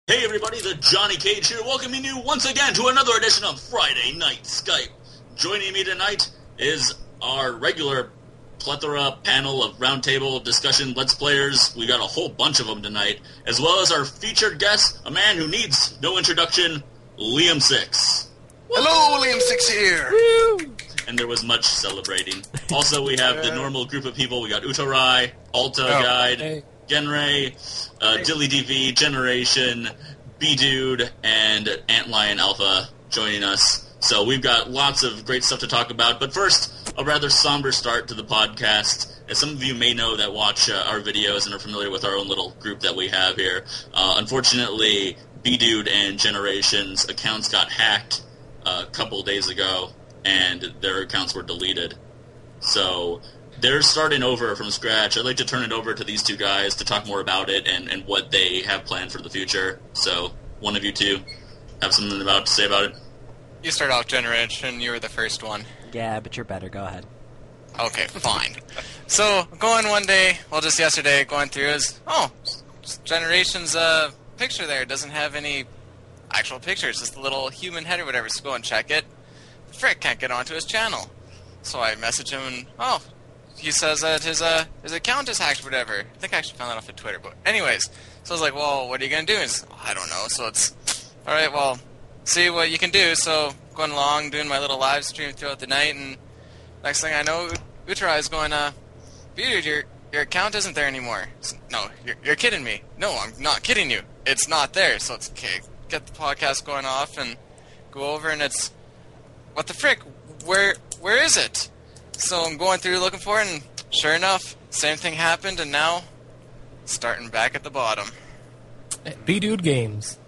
Hey everybody, the Johnny Cage here, welcoming you once again to another edition of Friday Night Skype. Joining me tonight is our regular plethora panel of roundtable discussion Let's Players. We got a whole bunch of them tonight, as well as our featured guest, a man who needs no introduction, LiamSixx. Hello, LiamSixx here. Woo! And there was much celebrating. Also, we have the normal group of people. We got Utorai, Alta Guide, Genray, Dilly DV, Generation, B-Dude, and Antlion Alpha joining us. So we've got lots of great stuff to talk about. But first, a rather somber start to the podcast. As some of you may know that watch our videos and are familiar with our own little group that we have here, unfortunately, B-Dude and Generation's accounts got hacked a couple days ago, and their accounts were deleted. So they're starting over from scratch. I'd like to turn it over to these two guys to talk more about it and what they have planned for the future. So one of you two have something to say about it? You start off, Generation. You were the first one. Yeah, but you're better. Go ahead. Okay, fine. So, going one day, well, just yesterday, going through is, Generation's picture there doesn't have any actual pictures, just a little human head or whatever, so go and check it. Frick, can't get onto his channel. So I message him and, he says that his account is hacked or whatever. I think I actually found that off of Twitter, but anyways. So I was like, well, what are you going to do? He's, I don't know. So it's, alright, well, see what you can do. So going along, doing my little live stream throughout the night, and next thing I know, Uterai is going, dude, your account isn't there anymore. No, you're kidding me. No, I'm not kidding you. It's not there. So it's, okay, get the podcast going off and go over, and it's, what the frick? Where is it? So I'm going through looking for it, and sure enough, same thing happened, and now starting back at the bottom. B-Dude Games.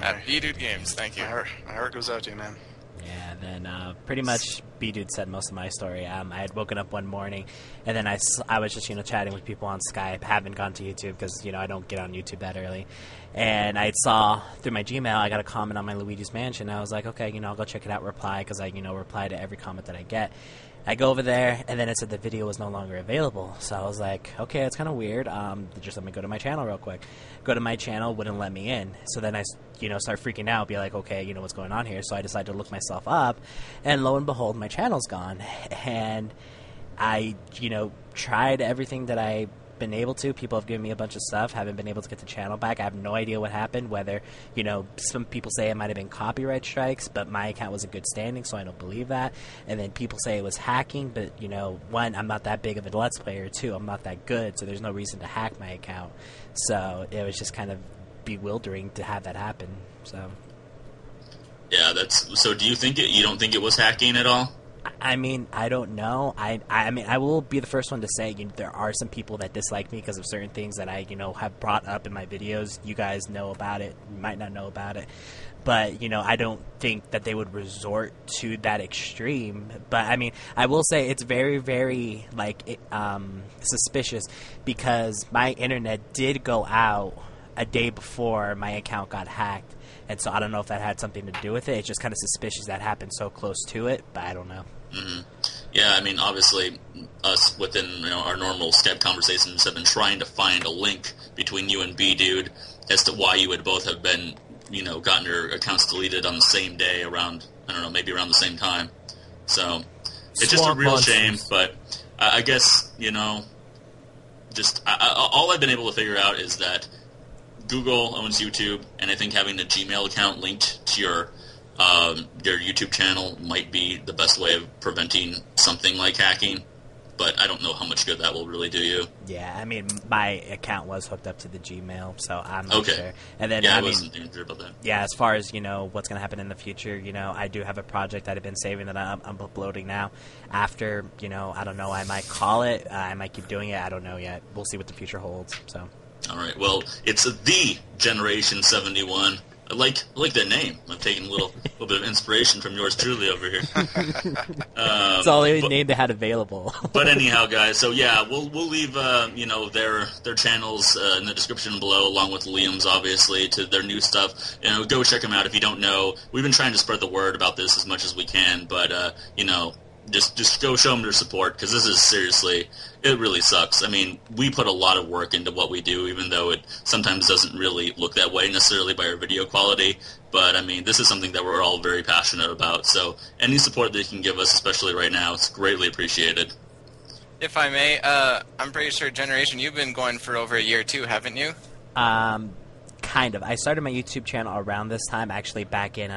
At B-Dude Games, thank you. My heart goes out to you, man. Yeah, then pretty much B-Dude said most of my story. I had woken up one morning, and then I was just, chatting with people on Skype. Haven't gone to YouTube because, I don't get on YouTube that early. And I saw through my Gmail, I got a comment on my Luigi's Mansion. I was like, okay, I'll go check it out, reply, because I, reply to every comment that I get. I go over there, and then it said the video was no longer available. So I was like, okay, it's kind of weird. Just let me go to my channel real quick. Go to my channel, wouldn't let me in. So then I, start freaking out, be like, okay, what's going on here? So I decided to look myself up, and lo and behold, my channel's gone. And I, tried everything that I've been able to. People have given me a bunch of stuff. Haven't been able to get the channel back. I have no idea what happened. Whether, some people say it might have been copyright strikes, but my account was in good standing, so I don't believe that. And then people say it was hacking, but, one, I'm not that big of a Let's Player. Two, I'm not that good, so there's no reason to hack my account. So it was just kind of bewildering to have that happen. So yeah, so do you think you don't think it was hacking at all? I mean, I don't know. I mean, I will be the first one to say, there are some people that dislike me because of certain things that I, have brought up in my videos. You guys know about it. You might not know about it. But, I don't think that they would resort to that extreme. But, I mean, I will say it's very, very, suspicious because my internet did go out a day before my account got hacked. And so I don't know if that had something to do with it. It's just kind of suspicious that happened so close to it, but I don't know. Mm-hmm. Yeah, I mean, obviously, us within our normal Skype conversations have been trying to find a link between you and B-Dude as to why you would both have been, gotten your accounts deleted on the same day around, I don't know, maybe around the same time. So it's just a real shame, but I guess, just all I've been able to figure out is that Google owns YouTube, and I think having a Gmail account linked to your YouTube channel might be the best way of preventing something like hacking, but I don't know how much good that will really do you. Yeah, I mean, my account was hooked up to the Gmail, so I'm not sure. And then, I wasn't even sure about that. Yeah, as far as, what's going to happen in the future, I do have a project that I've been saving that I'm uploading now. After, I don't know, I might call it, I might keep doing it, I don't know yet. We'll see what the future holds, so. All right, well, it's the Generation 71. I like the name. I'm taking a little bit of inspiration from yours truly over here. It's all the name they had available. But anyhow, guys, so yeah, we'll leave their channels in the description below, along with Liam's, obviously, to their new stuff. Go check them out if you don't know. We've been trying to spread the word about this as much as we can, but just go show them your support, because this is seriously, it really sucks. I mean, we put a lot of work into what we do, even though it sometimes doesn't really look that way necessarily by our video quality. But, I mean, this is something that we're all very passionate about. So any support that you can give us, especially right now, it's greatly appreciated. If I may, I'm pretty sure Generation, you've been going for over a year too, haven't you? Kind of. I started my YouTube channel around this time, actually back in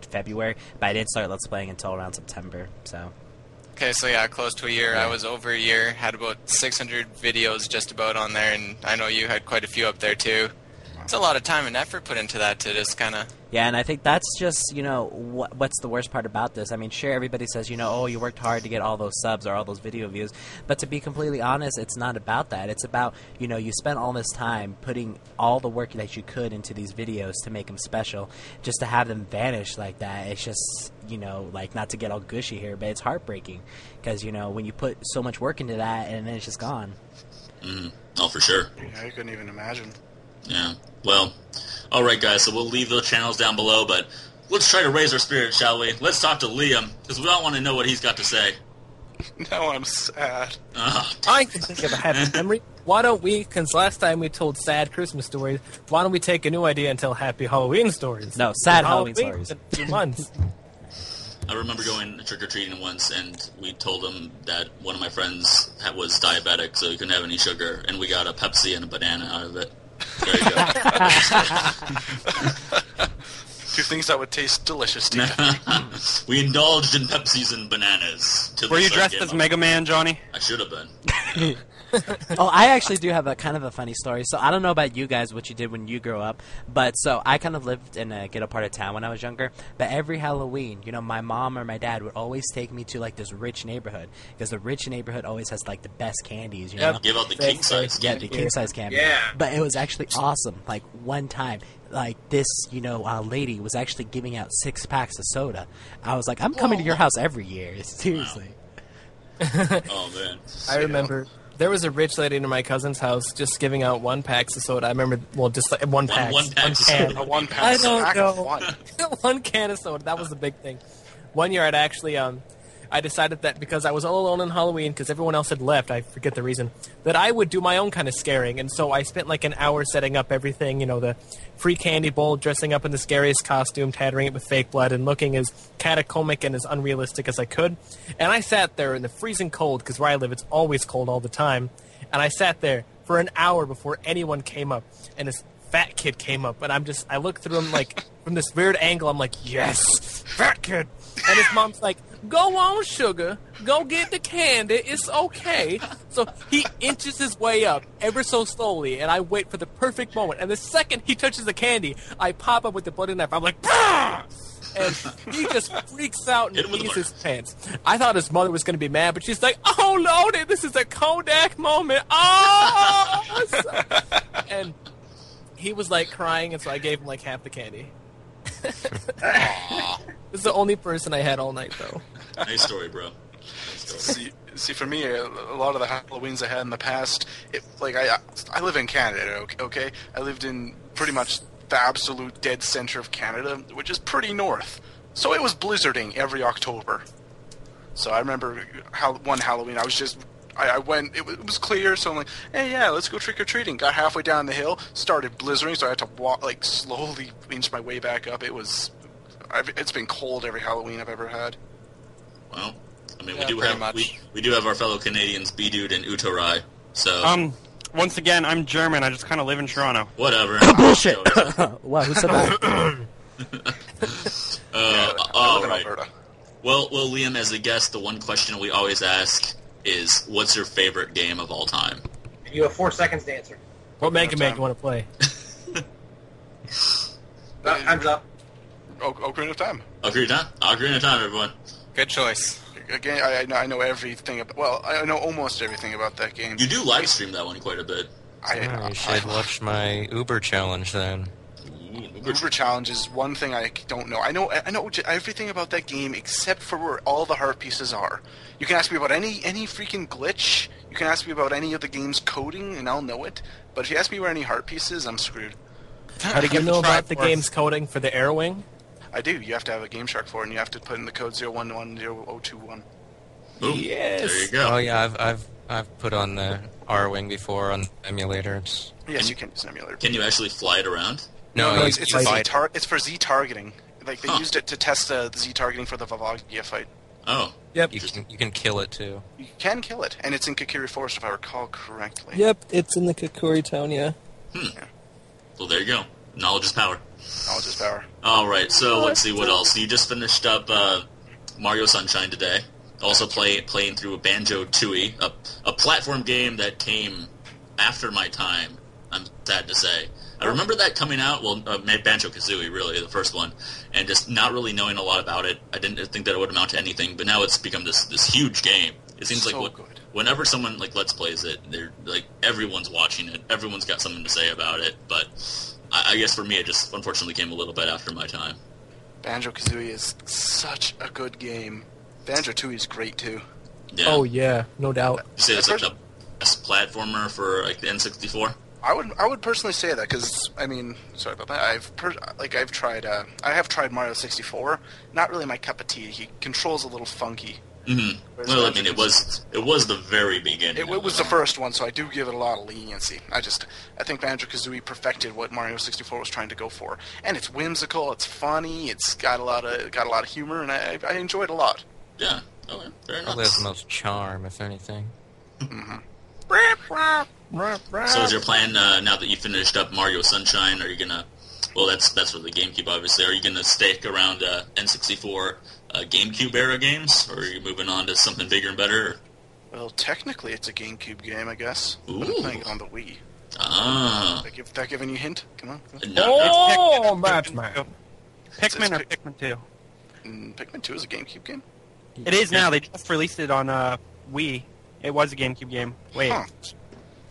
February, but I didn't start Let's Playing until around September, so... Okay, so yeah, close to a year. Yeah. I was over a year, had about 600 videos just about on there, and I know you had quite a few up there too. It's a lot of time and effort put into that to just kind of... Yeah, and I think that's just, you know, what's the worst part about this. I mean, sure, everybody says, you know, oh, you worked hard to get all those subs or all those video views. But to be completely honest, it's not about that. It's about, you know, you spent all this time putting all the work that you could into these videos to make them special. Just to have them vanish like that, it's just, you know, like, not to get all gushy here, but it's heartbreaking. Because, you know, when you put so much work into that and then it's just gone. Oh, for sure. Yeah, I couldn't even imagine. Yeah. Well, all right, guys, so we'll leave those channels down below, but let's try to raise our spirits, shall we? Let's talk to Liam, because we all want to know what he's got to say. Now I'm sad. I can think of a happy memory. Why don't we, because last time we told sad Christmas stories, why don't we take a new idea and tell happy Halloween stories? No, sad Halloween stories. In 2 months. I remember going trick-or-treating once, and we told him that one of my friends was diabetic, so he couldn't have any sugar, and we got a Pepsi and a banana out of it. There you go. 2 things that would taste delicious to you. We indulged in Pepsis and bananas. Were you dressed as Mega Man, Johnny? I should have been. Oh, I actually do have a kind of a funny story. So I don't know about you guys, what you did when you grew up, but so I kind of lived in a ghetto part of town when I was younger. But every Halloween, you know, my mom or my dad would always take me to like this rich neighborhood, because the rich neighborhood always has like the best candies. You know, Give out the king size. yeah, the king size candy. Yeah. But it was actually awesome. Like one time, like this, you know, lady was actually giving out 6 packs of soda. I was like, I'm coming to your house every year. Seriously. Oh man. I remember there was a rich lady in my cousin's house just giving out 1 pack of soda. I remember, well, just like 1 pack. One pack of can. soda. A 1 pack. I don't pack know. of 1. 1 can of soda. That was the big thing. One year I'd actually, I decided that because I was all alone on Halloween, because everyone else had left, I forget the reason, that I would do my own kind of scaring. And so I spent like an hour setting up everything, you know, the free candy bowl, dressing up in the scariest costume, tattering it with fake blood, and looking as catacombic and as unrealistic as I could. And I sat there in the freezing cold, because where I live it's always cold all the time. And I sat there for an hour before anyone came up. And this fat kid came up, and I looked through him like, from this weird angle, I'm like, yes, fat kid. And his mom's like, go on, sugar. Go get the candy. It's okay. So he inches his way up ever so slowly, and I wait for the perfect moment. And the second he touches the candy, I pop up with the bloody knife. I'm like, bah! And he just freaks out and pees his pants. I thought his mother was going to be mad, but she's like, oh, Lordy, this is a Kodak moment. Oh! And he was like crying, and so I gave him like half the candy. This is the only person I had all night, though. Nice story, bro. Nice story. See, for me, a lot of the Halloweens I had in the past, I live in Canada, okay? I lived in pretty much the absolute dead center of Canada, which is pretty north. So it was blizzarding every October. So I remember one Halloween, I went, it was clear, so I'm like, hey, yeah, let's go trick-or-treating. Got halfway down the hill, started blizzarding, so I had to walk, like, slowly inch my way back up. It's been cold every Halloween I've ever had. Well, I mean, Yeah, we do have our fellow Canadians, B-Dude and Utorai, so... Once again, I'm German. I just kind of live in Toronto. Whatever. Bullshit! Wow, who said that? I live in right. Alberta. Well, Liam, as a guest, the one question we always ask is, what's your favorite game of all time? You have 4 seconds to answer. What Mega Man do you want to play? Time's up. Ocarina of Time. Ocarina of Time, everyone. Good choice. Again, I know everything about. Well, I know almost everything about that game. You do live stream that one quite a bit. You should watch my Uber challenge then. Uber challenge is one thing I don't know. I know everything about that game except for where all the heart pieces are. You can ask me about any freaking glitch. You can ask me about any of the game's coding, and I'll know it. But if you ask me where any heart pieces, I'm screwed. How do you know about the game's coding for the Airwing? I do. You have to have a Game Shark for it, and you have to put in the code 01100021. Ooh, Yes. there you go. Oh yeah, I've put on the R-Wing before on the emulator. Yes, you can use an emulator. Can you actually fly it around? No, it's you fight. it's for Z targeting. Like they used it to test the Z targeting for the Vavagia fight. Oh. Yep. You can kill it too. You can kill it, and it's in Kakiri Forest if I recall correctly. Yep, it's in the Kakuri town, yeah. Well, there you go. Knowledge is power. Knowledge is power. All right, so let's see what else. You just finished up Mario Sunshine today. Also playing through Banjo-Tooie, a platform game that came after my time, I'm sad to say. I remember that coming out, Banjo-Kazooie, really, the first one, and just not really knowing a lot about it. I didn't think that it would amount to anything, but now it's become this huge game. It seems So like good. whenever someone like Let's Plays it, they're like everyone's watching it, everyone's got something to say about it, but I guess for me it just unfortunately came a little bit after my time. Banjo-Kazooie is such a good game. Banjo-Tooie is great, too. Yeah. Oh, yeah, no doubt. You say it's like the best platformer for like the N64? I would personally say that because sorry about that. I have tried Mario 64. Not really my cup of tea. He controls a little funky. Mm-hmm. Well, I mean, it was the very beginning. It was the first one, so I do give it a lot of leniency. I think Banjo-Kazooie perfected what Mario 64 was trying to go for, and it's whimsical, it's funny, it's got a lot of humor, and I enjoyed it a lot. Yeah. Okay. Very Probably has nice. the most charm, if anything. So is your plan now that you finished up Mario Sunshine? Are you gonna? Well, that's for the GameCube, obviously. Are you gonna stick around N64 GameCube era games, or are you moving on to something bigger and better? Well, technically, it's a GameCube game, I guess. But I'm Ooh. playing it on the Wii. Ah. That giving you a hint? Come on. No. Oh, Batman. Pikmin or It's Pikmin 2? Pikmin 2 is a GameCube game? It is now. They just released it on Wii. It was a GameCube game. Wait. Huh.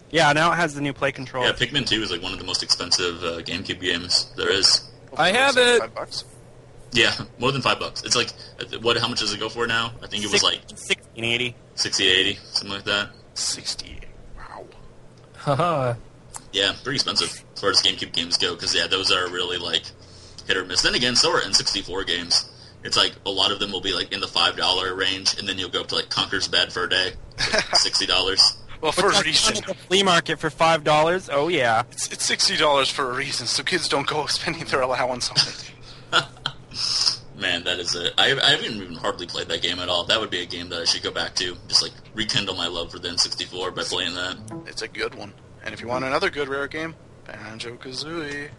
Yeah, now it has the new play control. Yeah, Pikmin 2 is like one of the most expensive GameCube games there is. I have it. $5? Yeah, more than $5. It's like, how much does it go for now? I think it was like 1680. 60, 80, something like that. 60. Wow. Haha. Yeah, pretty expensive as far as GameCube games go, because those are really like hit or miss. Then again, so are N64 games. It's like a lot of them will be like in the $5 range, and then you'll go up to like Conker's Bad Fur Day, like $60. Well, for a At reason. the flea market for $5. Oh yeah. It's $60 for a reason, so kids don't go spending their allowance on it. Man, that is it. I haven't even hardly played that game at all. That would be a game that I should go back to. Just like rekindle my love for the N64 by playing that. It's a good one. And if you want another good rare game, Banjo-Kazooie.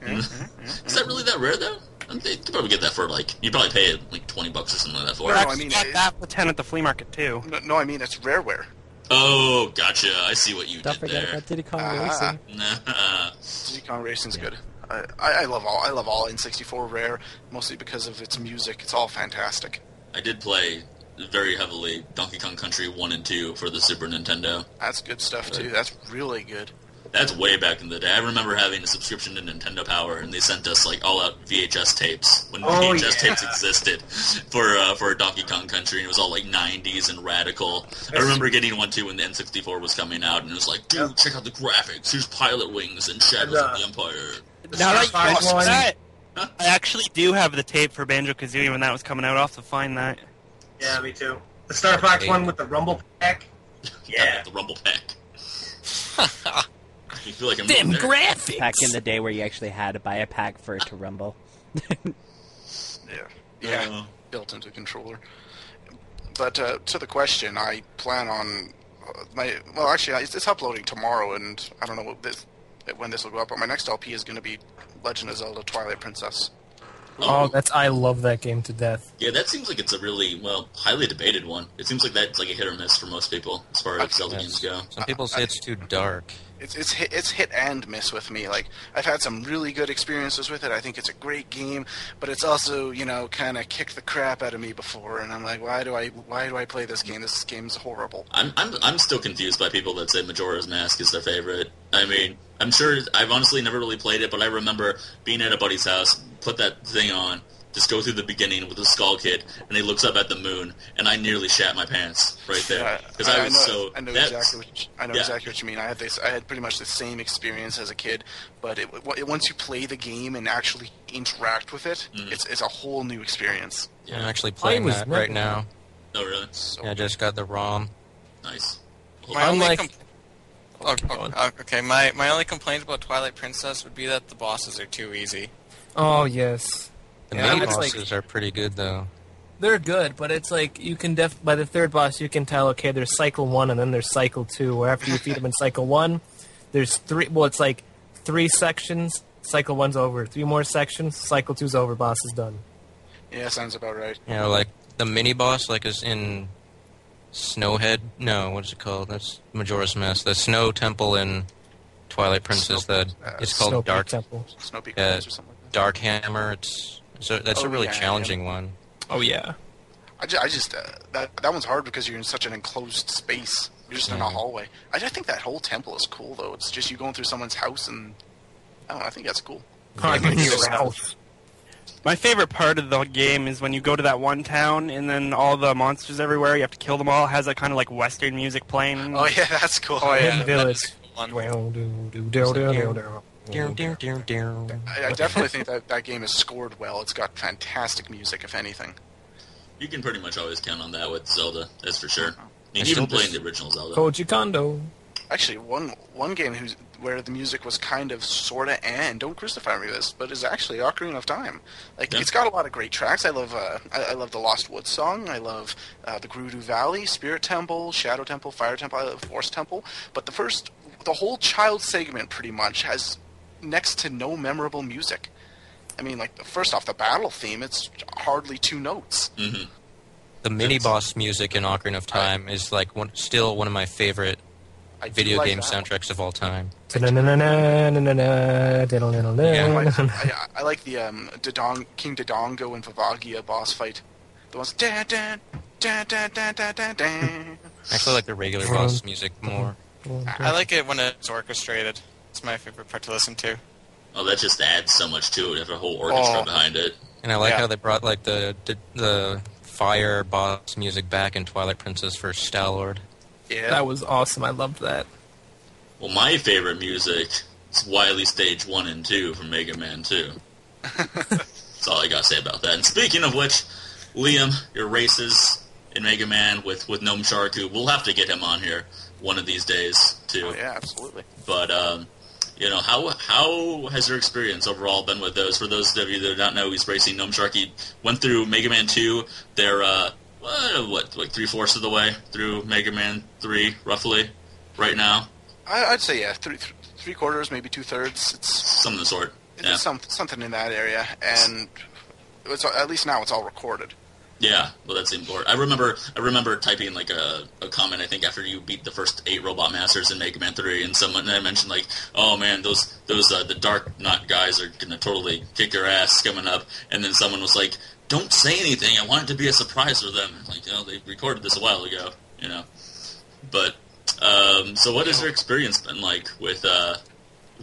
Is that really that rare though? You could probably get that for like, you'd probably pay like $20 or something like that for No, it. I mean, got that for 10 at the flea market too. No, I mean it's rareware. Oh, gotcha. I see what you Don't did forget there. about Diddy Kong Ah. Racing. Diddy Kong Racing's good. I love all N64 rare, mostly because of its music. It's all fantastic. I did play very heavily Donkey Kong Country 1 and 2 for the Super Nintendo. That's good stuff too. That's really good. That's way back in the day. I remember having a subscription to Nintendo Power, and they sent us like all-out VHS tapes when VHS tapes existed for Donkey Kong Country, and it was all like 90s and radical. I remember getting one too when the N64 was coming out, and it was like, dude, check out the graphics. Here's Pilot Wings and Shadows of the Empire. Now that Star you Fox mention one. that, I actually do have the tape for Banjo-Kazooie when that was coming out. I'll have to find that. Yeah, me too. The Star Fox one with the Rumble Pack. Yeah. The Rumble Pack. You feel like I'm Them there. graphics. Back in the day where you actually had to buy a pack for it to rumble. Yeah, built into the controller. But to the question, I plan on it's uploading tomorrow, and I don't know when this will go up. But my next LP is going to be Legend of Zelda: Twilight Princess. Oh, I love that game to death. Yeah, that seems like it's a really, highly debated one. It seems like that's like a hit or miss for most people as far as Zelda games go. Some people say it's too dark. It's hit and miss with me. Like, I've had some really good experiences with it. I think it's a great game, but it's also, kind of kicked the crap out of me before, and I'm like, why do I play this game? This game's horrible. I'm still confused by people that say Majora's Mask is their favorite. I mean, I'm sure I've honestly never really played it, but I remember being at a buddy's house, put that thing on, just go through the beginning with the Skull Kid, and he looks up at the moon, and I nearly shat my pants right there because I know exactly what you mean. I had pretty much the same experience as a kid, but once you play the game and actually interact with it, it's a whole new experience. I'm actually playing was that never- right now. Oh, really? So Yeah, I just got the ROM. Nice. My only Unlike- okay. My only complaint about Twilight Princess would be that the bosses are too easy. Oh yes, The Yeah, mini it's like- bosses are pretty good, though. they're good, but it's like you can by the third boss you can tell. Okay, there's cycle 1 and then there's cycle 2. Where after you feed them in cycle 1, there's 3. Well, it's like 3 sections. Cycle 1's over. 3 more sections. Cycle 2's over. Boss is done. yeah, sounds about right. You know, like the mini boss, like is in Snowhead. No, what is it called? That's Majora's Mask. The Snow Temple in Twilight Princess. It's called Snow Peak Dark Temple. Snow Peak Yeah. Falls or something like that. Dark Hammer. That's Oh, a really yeah, challenging one. Oh yeah. I just that one's hard because you're in such an enclosed space. You're just in a hallway. I think that whole temple is cool though. It's just you going through someone's house and I don't know. I think that's cool. My favorite part of the game is when you go to that one town and then all the monsters everywhere, you have to kill them all. It has that kind of like Western music playing. Oh yeah, that's cool. Oh yeah, Hidden Village. One. I definitely think that game is scored well. It's got fantastic music, if anything. You can pretty much always count on that with Zelda, that's for sure. I mean, I even still playing just- the original Zelda. Koji Kondo. Actually, one game where the music was kind of sorta and don't crucify me with this, but is actually Ocarina of Time. Like Yeah. it's got a lot of great tracks. I love the Lost Woods song. I love the Gerudo Valley, Spirit Temple, Shadow Temple, Fire Temple. I love Forest Temple. But the whole child segment pretty much has next to no memorable music. I mean, like first off, the battle theme, it's hardly 2 notes. Mm-hmm. The mini boss music in Ocarina of Time is like still one of my favorite I do video like game that one. soundtracks of all time. I like the King Dodongo and Vivagia boss fight. The ones da da da da da da da da. I actually like the regular boss music more. I like it when it's orchestrated. It's my favorite part to listen to. Oh, that just adds so much to it. You have a whole orchestra Oh. behind it. And I like Yeah. how they brought like the fire boss music back in Twilight Princess for Star-Lord. Yeah, That was awesome. I loved that. Well, my favorite music is Wily Stage 1 and 2 from Mega Man 2. That's all I gotta say about that. And speaking of which, Liam, your races in Mega Man with Gnome Shark, who we'll have to get him on here one of these days, too. Oh, yeah, absolutely. But, you know, how has your experience overall been with those? For those of you that do not know, he's racing Gnome Shark. He went through Mega Man 2. They're, like 3/4 of the way through Mega Man 3, roughly, right now? I'd say, yeah, three quarters, maybe 2/3. It's Some of the sort. Yeah. something in that area, and at least now it's all recorded. Yeah, well, that's important. I remember typing like a comment, I think, after you beat the first 8 Robot Masters in Mega Man 3, and I mentioned like, oh man, those the Dark Knot guys are gonna totally kick your ass coming up, and then someone was like, don't say anything. I want it to be a surprise for them. Like, you know, they recorded this a while ago, you know. But so what has your experience been like with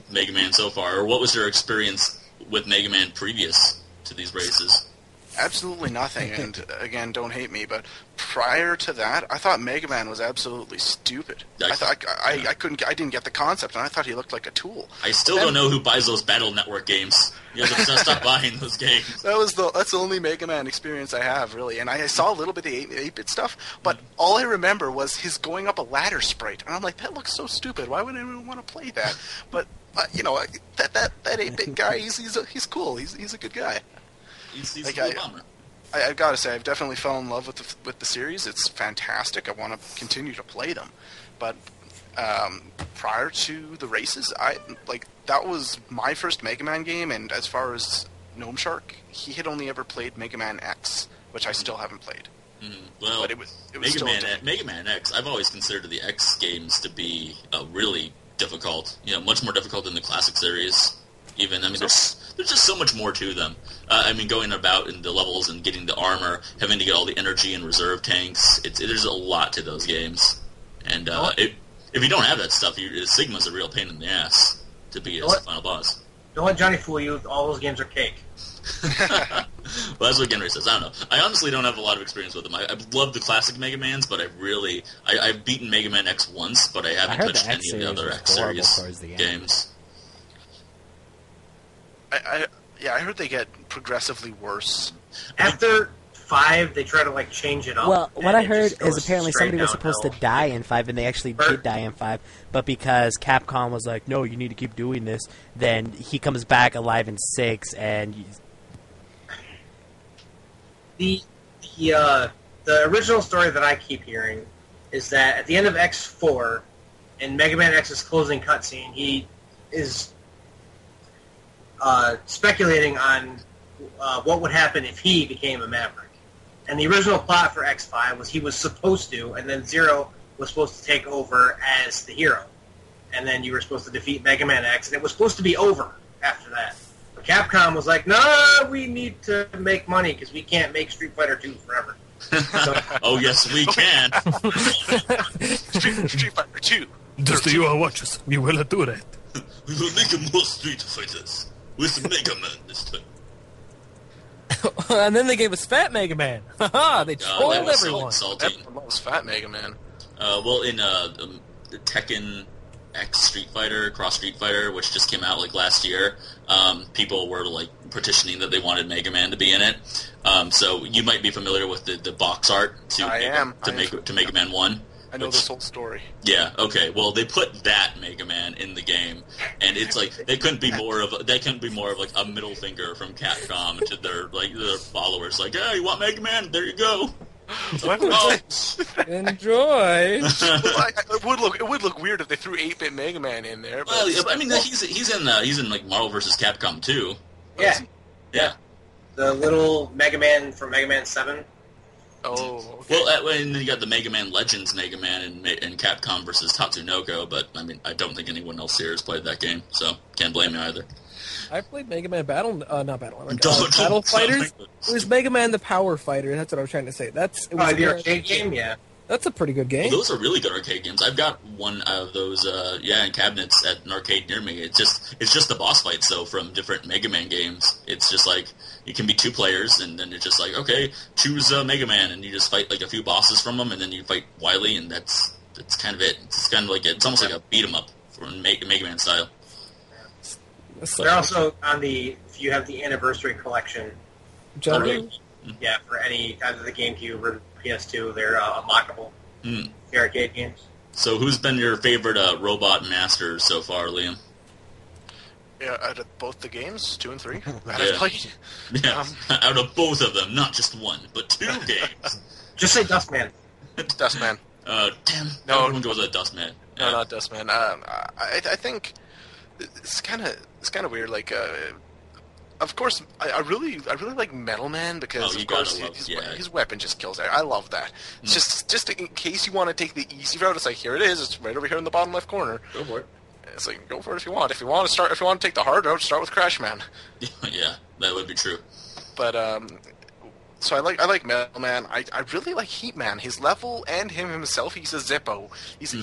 Mega Man so far, or what was your experience with Mega Man previous to these races? Absolutely nothing, and again, don't hate me, but prior to that, I thought Mega Man was absolutely stupid. I thought I didn't get the concept, and I thought he looked like a tool. I still don't know who buys those Battle Network games. You guys have to stop buying those games. That's the only Mega Man experience I have, really. And I saw a little bit of the 8-bit stuff, but all I remember was his going up a ladder sprite. And I'm like, that looks so stupid. Why would anyone want to play that? But, you know, that 8-bit guy, he's cool. He's a good guy. He's Like, a cool bummer. I've got to say, I've definitely fell in love with the series. It's fantastic. I want to continue to play them. But prior to the races, that was my first Mega Man game, and as far as Gnome Shark, he had only ever played Mega Man X, which I still haven't played. Well, But it was still Mega Man X, I've always considered the X games to be really difficult. You know, much more difficult than the classic series. Even, I mean, there's just so much more to them. I mean, going about in the levels and getting the armor, having to get all the energy and reserve tanks. There's a lot to those games. And if you don't have that stuff, Sigma's a real pain in the ass to be as the final boss. Don't let Johnny fool you. All those games are cake. Well, that's what Genry says. I don't know. I honestly don't have a lot of experience with them. I love the classic Mega Mans, but I've beaten Mega Man X once, but I haven't touched any of the other X series games. I heard they get progressively worse. After 5, they try to like change it up. Well, what I heard is apparently somebody was supposed to die in 5, and they actually did die in 5. But because Capcom was like, "No, you need to keep doing this," then he comes back alive in 6, and the original story that I keep hearing is that at the end of X4, in Mega Man X's closing cutscene, he is speculating on what would happen if he became a Maverick. And the original plot for X5 was he was supposed to, and then Zero was supposed to take over as the hero. And then you were supposed to defeat Mega Man X, and it was supposed to be over after that. But Capcom was like, no, we need to make money because we can't make Street Fighter 2 forever. So, oh, yes, we can. Street Fighter 2. Just you watch us. We will do that. We will make more Street Fighters with Mega Man this time. And then they gave us Fat Mega Man. Haha, they trolled that was everyone. So insulting. That was Fat Mega Man. Well, in the Tekken X Street Fighter, Cross Street Fighter, which just came out like last year, people were like petitioning that they wanted Mega Man to be in it. So you might be familiar with the box art to Mega Man 1. I know this whole story. Yeah. Okay. Well, they put that Mega Man in the game, and it's like they couldn't be more of like a middle finger from Capcom to their followers. Like, hey, you want Mega Man? There you go. Enjoy. It would look weird if they threw 8-bit Mega Man in there. But well, I mean, he's in like Marvel vs. Capcom 2. Yeah. Yeah. The little Mega Man from Mega Man 7. Oh, okay. Well, and then you got the Mega Man Legends Mega Man and Capcom versus Tatsunoko, but I mean, I don't think anyone else here has played that game, so can't blame me either. I played Mega Man Battle Fighters. It was Mega Man the Power Fighter. That's what I was trying to say. The arcade game, yeah. That's a pretty good game. Well, those are really good arcade games. I've got one of those, in cabinets at an arcade near me. It's just the boss fights, though, from different Mega Man games. It's just like, you can be 2 players, and then it's just like, okay, choose Mega Man, and you just fight like a few bosses from them, and then you fight Wily, and that's kind of it. It's kind of like, it's almost like a beat 'em up from Mega Man style. They're also on if you have the Anniversary Collection. Jungle? Yeah, for either the GameCube or the PS2, they're unlockable. The arcade games. So who's been your favorite robot masters so far, Liam? Yeah, out of both the games, 2 and 3, that Yeah. I've played. Yeah, out of both of them, not just one, but 2 games. Just say Dustman. Dustman. Damn. No. Everyone goes with Dustman. No, not Dustman. I think it's kind of weird. Like, of course, I really like Metal Man because of course his weapon just kills it. I love that. It's just in case you want to take the easy route, it's like, here it is. It's right over here in the bottom left corner. Go for it. It's like, go for it if you want. If you want to take the hard route, start with Crash Man. Yeah, that would be true. But so I like Metal Man. I really like Heat Man. His level and him himself. He's a Zippo. He's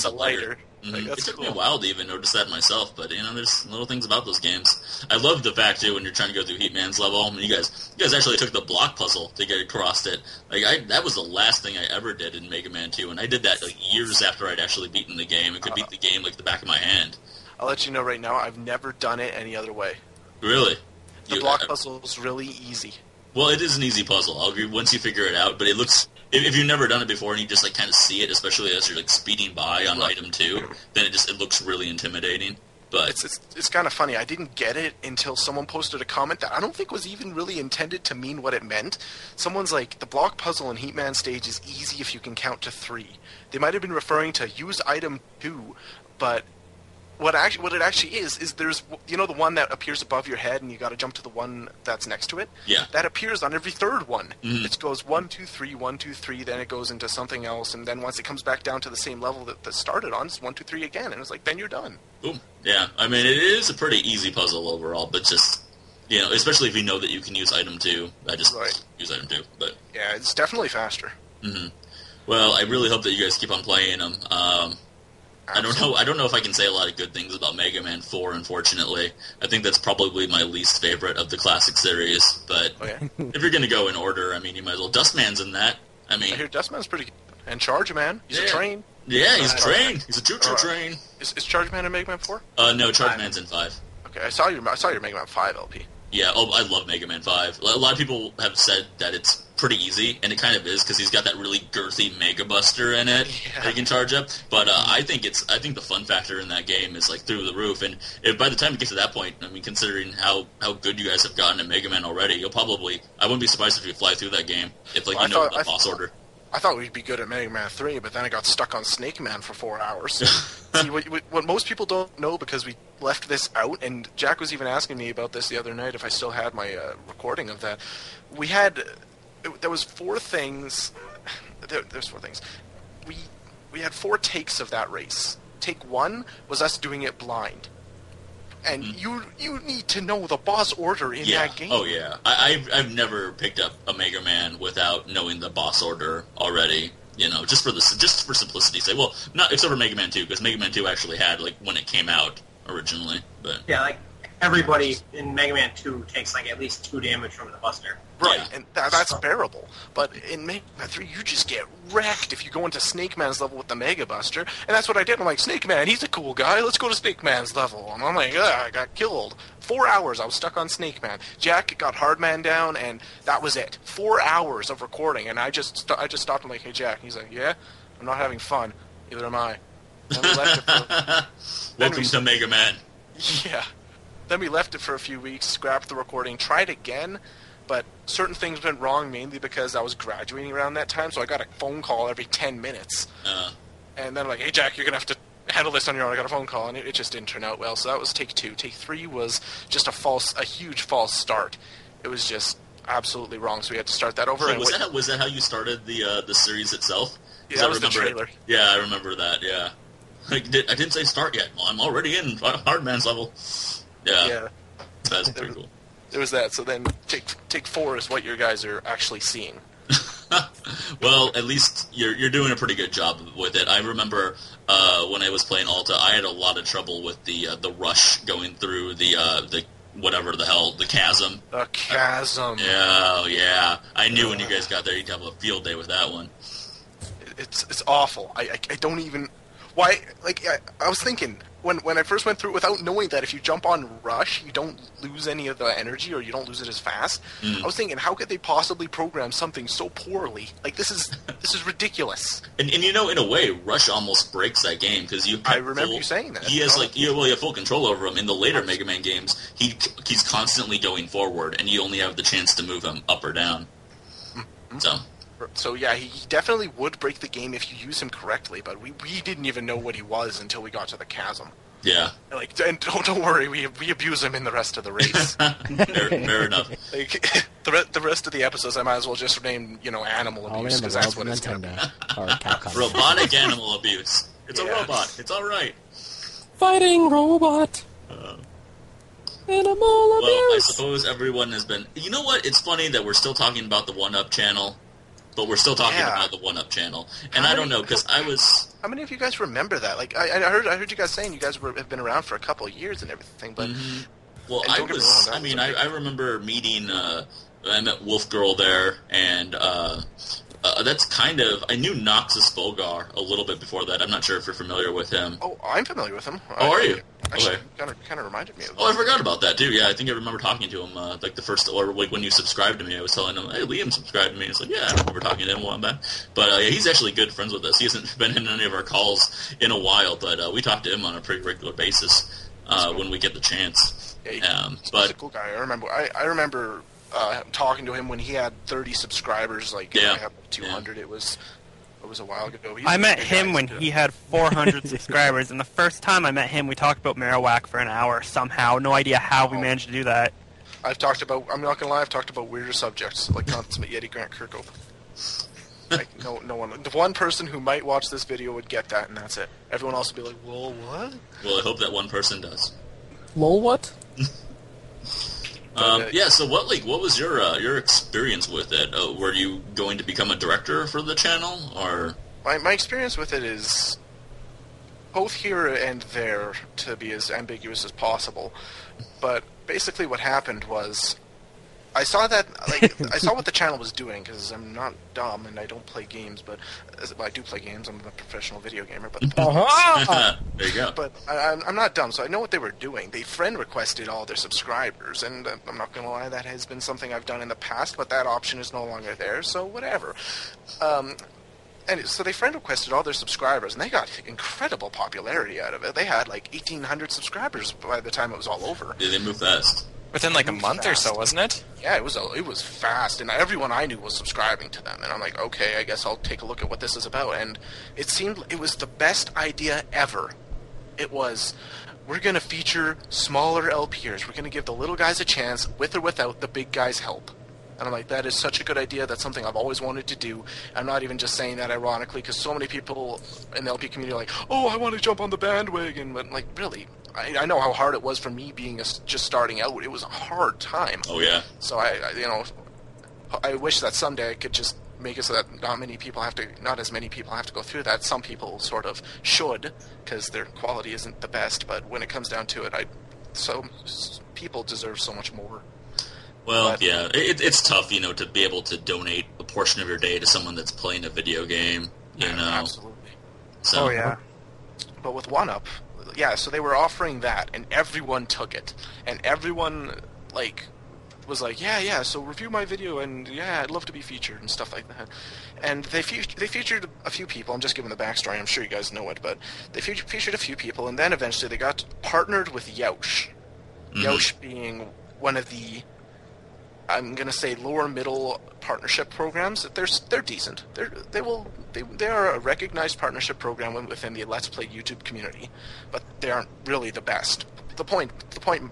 a lighter. Like, it took me a while to even notice that myself, but there's little things about those games. I love the fact too when you're trying to go through Heat Man's level. I mean, you guys actually took the block puzzle to get across it. Like that was the last thing I ever did in Mega Man 2, and I did that like years after I'd actually beaten the game. I could beat the game like the back of my hand. I'll let you know right now. I've never done it any other way. Really? The block puzzle is really easy. Well, it is an easy puzzle. I'll agree once you figure it out, but it looks. If you've never done it before and you just like kind of see it, especially as you're like speeding by on item 2, then it looks really intimidating. But it's kind of funny. I didn't get it until someone posted a comment that I don't think was even really intended to mean what it meant. Someone's like, the block puzzle in Heat Man stage is easy if you can count to 3. They might have been referring to use item 2, but what it actually is there's the one that appears above your head and you got to jump to the one that's next to it. Yeah. That appears on every third one. It goes 1, 2, 3, 1, 2, 3. Then it goes into something else, and then once it comes back down to the same level that started on, it's 1, 2, 3 again, and it's like then you're done. Boom. Yeah. I mean, it is a pretty easy puzzle overall, but just especially if you know that you can use item 2. I just use item 2, but yeah, it's definitely faster. Well, I really hope that you guys keep on playing them. I don't know if I can say a lot of good things about Mega Man 4, unfortunately. I think that's probably my least favorite of the classic series, but if you're going to go in order, I mean, you might as well. Dustman's in that. I mean, I hear Dustman's pretty good. And Charge Man, he's a train. Yeah, he's a train. He's a choo-choo train. Is Charge Man in Mega Man 4? No, Charge Man's in 5. Okay, I saw your Mega Man 5 LP. Yeah, I love Mega Man 5. A lot of people have said that it's pretty easy, and it kind of is, because he's got that really girthy Mega Buster in it that he can charge up. But I think the fun factor in that game is like through the roof, and by the time you get to that point, I mean, considering how good you guys have gotten at Mega Man already, I wouldn't be surprised if you fly through that game, if the boss order. I thought we'd be good at Mega Man 3, but then I got stuck on Snake Man for 4 hours. See, what most people don't know, because we left this out, and Jack was even asking me about this the other night, if I still had my recording of that. There was 4 things. There's 4 things. We had 4 takes of that race. Take 1 was us doing it blind. And you need to know the boss order in that game. Oh yeah, I've never picked up a Mega Man without knowing the boss order already. You know, just for simplicity's sake. Well, not except for Mega Man 2, because Mega Man 2 actually had when it came out originally. But yeah, everybody in Mega Man 2 takes at least 2 damage from the Buster. Right, and that's bearable. But in Mega Man 3, you just get wrecked if you go into Snake Man's level with the Mega Buster. And that's what I did. I'm like, Snake Man, he's a cool guy. Let's go to Snake Man's level. And I'm like, I got killed. 4 hours I was stuck on Snake Man. Jack got Hard Man down, and that was it. 4 hours of recording, and I just stopped and like, hey, Jack. He's like, yeah? I'm not having fun. Neither am I. Then we left it for... Welcome to Mega Man. Yeah. Then we left it for a few weeks, scrapped the recording, tried again, but certain things went wrong, mainly because I was graduating around that time, so I got a phone call every 10 minutes. And then I'm like, hey, Jack, you're going to have to handle this on your own. I got a phone call, and it just didn't turn out well. So that was take 2. Take 3 was just a huge false start. It was just absolutely wrong, so we had to start that over. Wait, was that how you started the series itself? Yeah, that was the trailer. Yeah, I remember that, yeah. I didn't say start yet. Well, I'm already in Hard Man's level. Yeah. That's pretty cool. There was that. So then take 4 is what your guys are actually seeing. Well, at least you're doing a pretty good job with it. I remember when I was playing Alta, I had a lot of trouble with the rush going through the whatever the hell, the chasm. The chasm. Yeah. I knew when you guys got there, you'd have a field day with that one. It's awful. I don't even... Why? I was thinking, when I first went through it, without knowing that if you jump on Rush, you don't lose any of the energy, or you don't lose it as fast. I was thinking, how could they possibly program something so poorly? This is ridiculous. And in a way, Rush almost breaks that game, because I remember you saying that. He has you have full control over him. In the later Mega Man games, he's constantly going forward, and you only have the chance to move him up or down. So yeah, he definitely would break the game if you use him correctly, but we didn't even know what he was until we got to the chasm. Yeah. And don't worry, we abuse him in the rest of the race. Fair enough. The rest of the episodes, I might as well just name animal abuse, because that's what it's going to be. Robotic animal abuse. It's a robot. It's all right. Fighting robot. Animal abuse. Well, I suppose everyone has been... You know what? It's funny that we're still talking about the 1UP channel, but we're still talking about the 1UP channel. And I don't know, because I was... How many of you guys remember that? I heard you guys saying you guys have been around for a couple of years and everything, but... Well, I remember meeting... I met Wolf Girl there, and... that's kind of... I knew Noxus Volgar a little bit before that. I'm not sure if you're familiar with him. Oh, I'm familiar with him. Oh, are you? Actually, kind of reminded me of that. Oh, I forgot about that, too. Yeah, I think I remember talking to him, the first... Or when you subscribed to me, I was telling him, hey, Liam subscribed to me. It's like, yeah, I remember talking to him a while back. But he's actually good friends with us. He hasn't been in any of our calls in a while, but we talk to him on a pretty regular basis when we get the chance. Yeah, he's a cool guy. I remember talking to him when he had 30 subscribers. I had 200. Yeah. It was a while ago. I met him when he had 400 subscribers, and the first time I met him, we talked about Marowak for an hour somehow. No idea how we managed to do that. I'm not going to lie, I've talked about weirder subjects, like Consummate Yeti Grant Kirkhope. No one. The one person who might watch this video would get that, and that's it. Everyone else would be like, well, what? Well, I hope that one person does. Lol, what? So what was your experience with it? Were you going to become a director for the channel, or? My experience with it is both here and there, to be as ambiguous as possible. But basically what happened was I saw that, like, I saw what the channel was doing, because I'm not dumb and I don't play games, but, well, I do play games, I'm a professional video gamer, but... There you go. But I'm not dumb, so I know what they were doing. They friend requested all their subscribers, and I'm not going to lie, that has been something I've done in the past, but that option is no longer there, so whatever. And so they friend requested all their subscribers, and they got incredible popularity out of it. They had like 1,800 subscribers by the time it was all over. Yeah, they move fast. Within like a month or so, wasn't it? Yeah, it was fast, and everyone I knew was subscribing to them. And I'm like, okay, I guess I'll take a look at what this is about. And it seemed it was the best idea ever. It was, we're going to feature smaller LPers. We're going to give the little guys a chance, with or without the big guys' help. And I'm like, that is such a good idea. That's something I've always wanted to do. I'm not even just saying that ironically, because so many people in the LP community are like, oh, I want to jump on the bandwagon. But, like, really, I know how hard it was for me being just starting out. It was a hard time. Oh, yeah. So, I wish that someday I could just make it so that not as many people have to go through that. Some people sort of should, because their quality isn't the best. But when it comes down to it, people deserve so much more. Well, yeah, it's tough, to be able to donate a portion of your day to someone that's playing a video game, Absolutely. So, Oh, yeah. But with OneUp, yeah, so they were offering that, and everyone took it. And everyone, was like, yeah, so review my video, and yeah, I'd love to be featured, and stuff like that. And they featured a few people. I'm just giving the backstory. I'm sure you guys know it, but they featured a few people, and then eventually they got partnered with Yoush. Mm-hmm. Yoush being one of the, I'm gonna say, lower middle partnership programs. They're decent. They are a recognized partnership program within the Let's Play YouTube community, but they aren't really the best. The point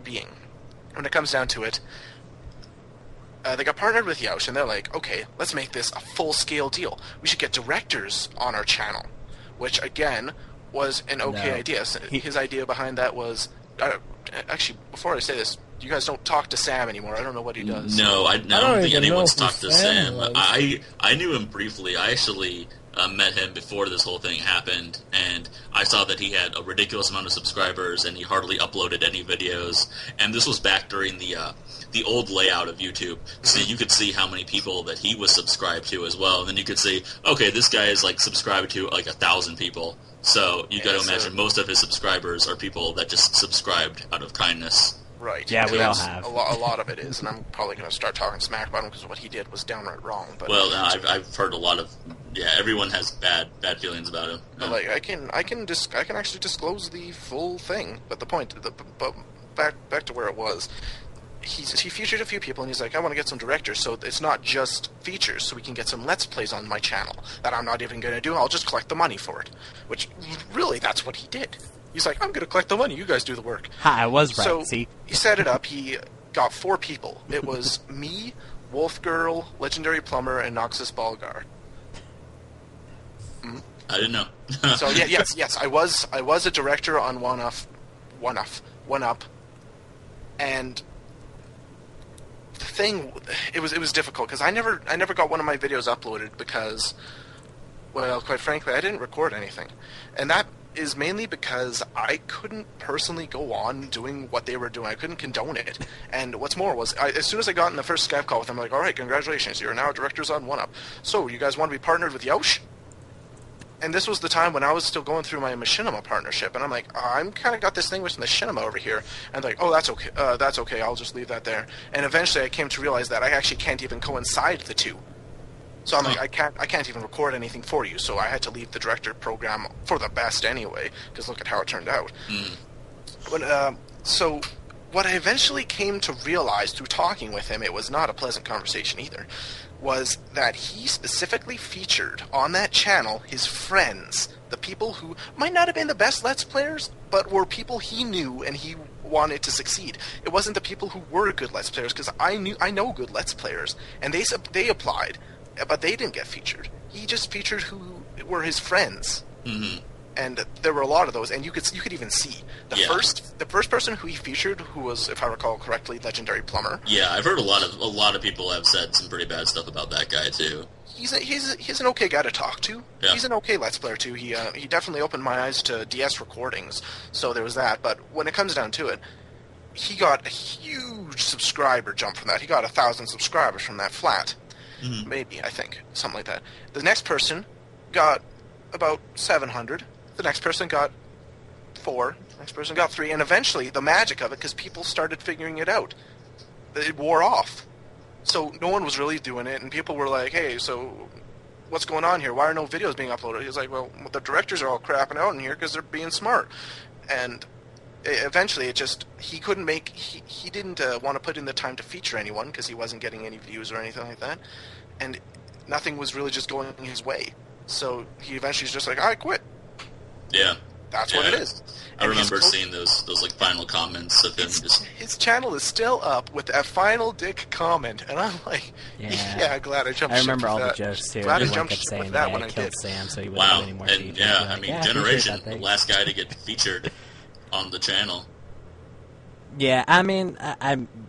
being, when it comes down to it, they got partnered with Yoush, and they're like, okay, let's make this a full-scale deal. We should get directors on our channel, which again was an okay idea. So his idea behind that was, actually, before I say this, you guys don't talk to Sam anymore. I don't know what he does. No, I don't think anyone's talked to Sam. was. I knew him briefly. I actually met him before this whole thing happened, and I saw that he had a ridiculous amount of subscribers, and he hardly uploaded any videos. And this was back during the old layout of YouTube, so you could see how many people that he was subscribed to as well. And then you could see, okay, this guy is subscribed to 1,000 people. So you got to imagine most of his subscribers are people that just subscribed out of kindness. Right. Yeah, and we all have. A lot of it is, and I'm probably going to start talking smack about him because what he did was downright wrong. But well, I've heard a lot of everyone has bad feelings about him. But I can actually disclose the full thing. But back to where it was. He featured a few people, and he's like, I want to get some directors, so it's not just features, so we can get some Let's Plays on my channel that I'm not even going to do. I'll just collect the money for it. Which, really, that's what he did. He's like, I'm going to collect the money, you guys do the work. Ha, I was right, so see? He set it up, he got 4 people. It was me, Wolf Girl, Legendary Plumber, and Noxus Balgar. I didn't know. So, yes, I was a director on One Up, and the thing, it was difficult because I never got one of my videos uploaded because, well, quite frankly, I didn't record anything, and that is mainly because I couldn't personally go on doing what they were doing. I couldn't condone it. And what's more was, as soon as I got in the first Skype call with them, I'm like, all right, congratulations, you're now directors on One Up. So you guys want to be partnered with Yoush? And this was the time when I was still going through my Machinima partnership, and I'm like, I'm kind of got this thing with Machinima over here, and like, oh, that's okay, I'll just leave that there. And eventually I came to realize that I actually can't even coincide the two. So I'm like, I can't even record anything for you, so I had to leave the director program for the best anyway, because look at how it turned out. So what I eventually came to realize through talking with him, it was not a pleasant conversation either, was that he specifically featured on that channel his friends, the people who might not have been the best Let's Players, but were people he knew and he wanted to succeed. It wasn't the people who were good Let's Players, because I know good Let's Players, and they applied, but they didn't get featured. He just featured who were his friends. Mm-hmm. And there were a lot of those, and you could even see the first person who he featured, who was, if I recall correctly, Legendary Plumber. Yeah, I've heard a lot of people have said some pretty bad stuff about that guy too. He's an okay guy to talk to. Yeah. He's an okay Let's Player too. He definitely opened my eyes to DS recordings, so there was that. But when it comes down to it, he got a huge subscriber jump from that. He got 1,000 subscribers from that flat. Mm-hmm. Maybe, I think. Something like that. The next person got about 700. The next person got 4. The next person got 3. And eventually, the magic of it, because people started figuring it out, it wore off. So no one was really doing it, and people were like, hey, so what's going on here? Why are no videos being uploaded? He was like, well, the directors are all crapping out in here because they're being smart. And eventually, he couldn't make, he didn't want to put in the time to feature anyone because he wasn't getting any views or anything like that. And nothing was really just going his way. So he eventually was just like, I quit. Yeah. That's what it is. I remember seeing those like final comments of him. His channel is still up with that final dick comment, and I'm like, yeah glad I jumped. I remember all that. the jokes too. Glad I Everyone jumped kept saying that that when I I killed did. Sam, so he wouldn't do any more and features. yeah, Like, I mean, Generation, the last guy to get featured on the channel. Yeah, I mean,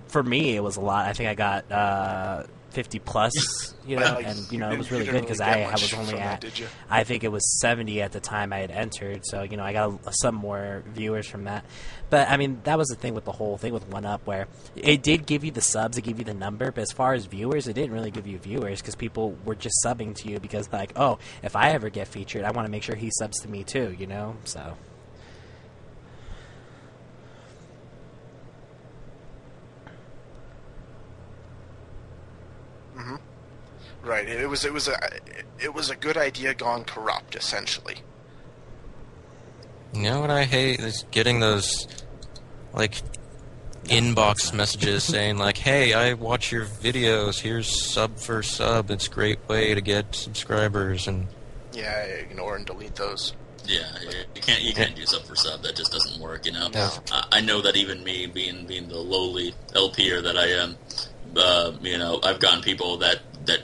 for me it was a lot. I think I got 50 plus, and it was really good because I was only at, I think it was 70 at the time I had entered, so I got some more viewers from that. But I mean, that was the thing with the whole thing with 1UP, where it did give you the subs, it gave you the number, but as far as viewers, it didn't really give you viewers because people were just subbing to you because like, oh, if I ever get featured, I want to make sure he subs to me too, so. Mm-hmm. Right. It was a good idea gone corrupt, essentially. You know what I hate is getting those like inbox messages saying like, "Hey, I watch your videos. Here's sub for sub. It's a great way to get subscribers." And yeah, ignore and delete those. Yeah, you can't do sub for sub. That just doesn't work. No. I know that even me being the lowly LPer that I am. I've gotten people that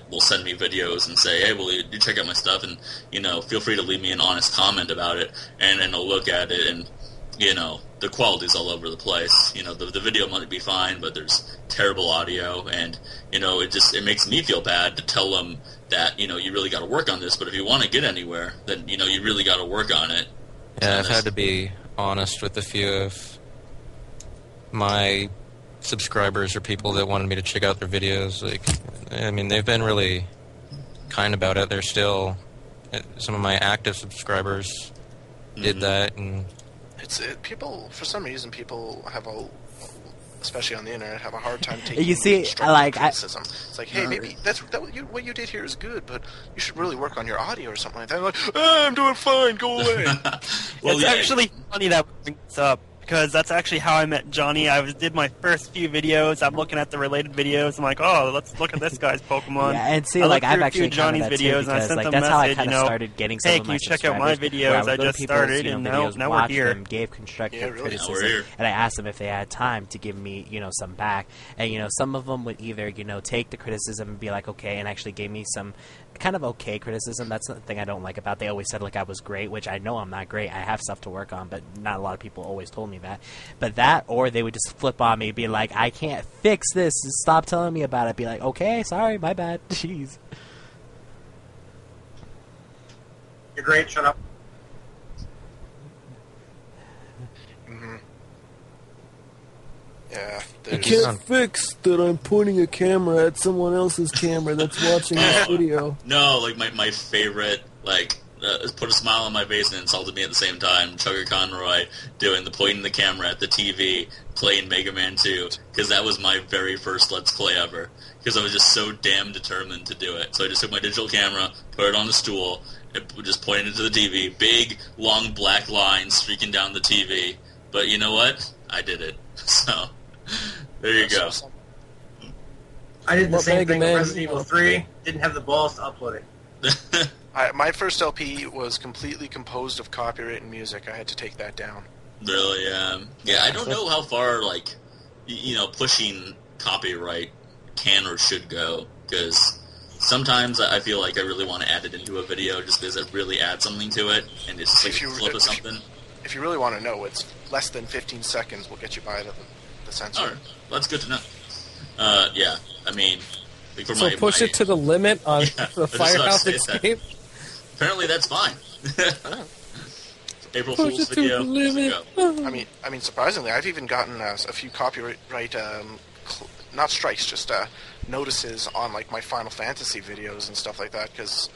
will send me videos and say, hey, well, you check out my stuff and, feel free to leave me an honest comment about it. And I'll look at it and, the quality's all over the place. The video might be fine, but there's terrible audio. And, it makes me feel bad to tell them that, you really got to work on this. But if you want to get anywhere, then, you really got to work on it. Yeah, I've had to be honest with a few of my subscribers or people that wanted me to check out their videos. Like, I mean, they've been really kind about it. They're still, some of my active subscribers did that, and people, for some reason, people have especially on the internet, have a hard time taking criticism. It's like, hey, maybe what you did here is good, but you should really work on your audio or something like that. I'm like, I'm doing fine, go away. It's actually funny that brings this up, because that's actually how I met Johnny. I did my first few videos. I'm looking at the related videos. I'm like, oh, let's look at this guy's Pokemon. Yeah, and see, I've actually Johnny's videos, and I sent them a message. That's how I started getting some of my subscribers. Hey, can you check out my videos? I just started, and now we're here. Gave constructive criticism, and I asked them if they had time to give me, some back. And some of them would either, take the criticism and be like, okay, and actually gave me some kind of okay criticism. That's the thing I don't like about. They always said like I was great, which I know I'm not great. I have stuff to work on, but not a lot of people always told me that. But that, or they would just flip on me, be like, I can't fix this. Stop telling me about it. Be like, okay, sorry, my bad. Jeez. You're great. Shut up. Mm-hmm. Yeah. I can't fix that I'm pointing a camera at someone else's camera that's watching this video. No, like my favorite, put a smile on my face and insulted me at the same time. Chugger Conroy doing the pointing the camera at the TV, playing Mega Man 2, because that was my very first Let's Play ever. Because I was just so damn determined to do it. So I just took my digital camera, put it on the stool, and just pointed it to the TV. Big, long black line streaking down the TV. But you know what? I did it. So, there you go. I did the same thing with Resident Evil 3. Didn't have the balls to upload it. My first LP was completely composed of copyrighted music. I had to take that down. Really? Yeah, I don't know how far, pushing copyright can or should go, because sometimes I feel like I really want to add it into a video just because it really adds something to it, and it's just like a flip of something. If you really want to know, it's less than 15 seconds will get you by the censor. All right. Well, that's good to know. Yeah, I mean... So push it to the limit on the Firehouse Escape? Apparently that's fine. April Fool's video. I mean, surprisingly, I've even gotten a few copyright, not strikes, just notices on like my Final Fantasy videos and stuff like that, because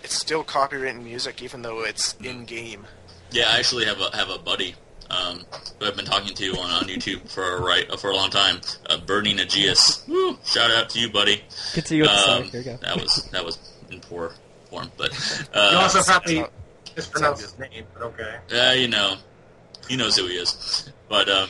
it's still copywritten music even though it's in game. Yeah, I actually have a buddy who I've been talking to on YouTube for a long time. Burning Aegeus. Woo! Shout out to you, buddy. Get to you with the song. Here you go. That was in poor form, but you also probably mispronounced his name, but okay. You know, he knows who he is. But I